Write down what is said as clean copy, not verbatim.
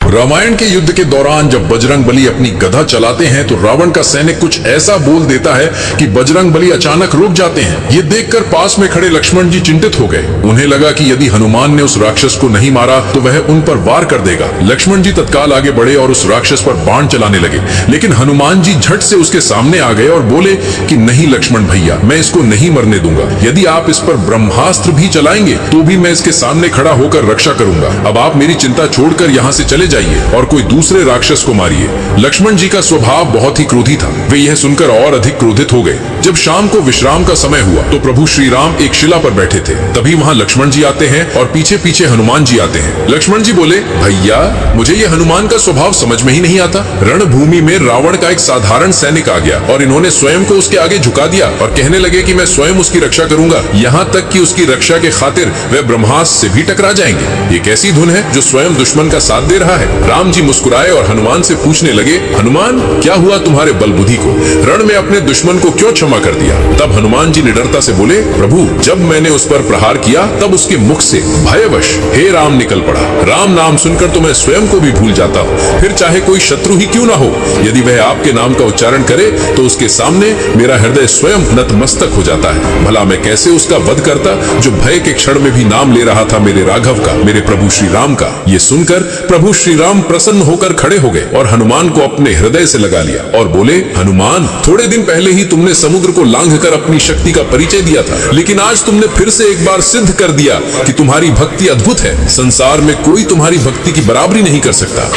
रामायण के युद्ध के दौरान जब बजरंग बली अपनी गधा चलाते हैं तो रावण का सैनिक कुछ ऐसा बोल देता है कि बजरंग बली अचानक रुक जाते हैं। ये देखकर पास में खड़े लक्ष्मण जी चिंतित हो गए। उन्हें लगा कि यदि हनुमान ने उस राक्षस को नहीं मारा तो वह उन पर वार कर देगा। लक्ष्मण जी तत्काल आगे बढ़े और उस राक्षस पर बाण चलाने लगे, लेकिन हनुमान जी झट से उसके सामने आ गए और बोले कि नहीं लक्ष्मण भैया, मैं इसको नहीं मरने दूंगा। यदि आप इस पर ब्रह्मास्त्र भी चलाएंगे तो भी मैं इसके सामने खड़ा होकर रक्षा करूंगा। अब आप मेरी चिंता छोड़कर यहाँ से चले जाइए और कोई दूसरे राक्षस को मारिए। लक्ष्मण जी का स्वभाव बहुत ही क्रोधी था। वे यह सुनकर और अधिक क्रोधित हो गए। जब शाम को विश्राम का समय हुआ तो प्रभु श्री राम एक शिला पर बैठे थे। तभी वहाँ लक्ष्मण जी आते हैं और पीछे पीछे हनुमान जी आते हैं। लक्ष्मण जी बोले, भैया मुझे ये हनुमान का स्वभाव समझ में ही नहीं आता। रणभूमि में रावण का एक साधारण सैनिक आ गया और इन्होंने स्वयं को उसके आगे झुका दिया और कहने लगे कि मैं स्वयं उसकी रक्षा करूंगा, यहाँ तक कि उसकी रक्षा के खातिर वे ब्रह्मास्त्र से भी टकरा जाएंगे। ये कैसी धुन है जो स्वयं दुश्मन का साथ दे रहा है। राम जी मुस्कुराए और हनुमान से पूछने लगे, हनुमान क्या हुआ तुम्हारे बल बुद्धि को? रण में अपने दुश्मन को क्यों क्षमा कर दिया? तब हनुमान जी निडरता से बोले, प्रभु जब मैंने उस पर प्रहार किया तब उसके मुख से भयवश हे राम निकल पड़ा। राम नाम सुनकर तो मैं स्वयं को भी भूल जाता हूँ, फिर चाहे कोई शत्रु ही क्यों ना हो। यदि वह आपके नाम का उच्चारण करे तो उसके सामने मेरा हृदय स्वयं नतमस्तक हो जाता है। भला मैं कैसे उसका वध करता जो भय के क्षण में भी नाम ले रहा था मेरे राघव का, मेरे प्रभु श्री राम का। ये सुनकर प्रभु श्री राम प्रसन्न होकर खड़े हो गए और हनुमान को अपने हृदय से लगा लिया और बोले, हनुमान थोड़े दिन पहले ही तुमने समुद्र को लांघकर अपनी शक्ति का परिचय दिया था, लेकिन आज तुमने फिर से एक बार सिद्ध कर दिया कि तुम्हारी भक्ति अद्भुत है। संसार में कोई तुम्हारी भक्ति की बराबरी नहीं कर सकता।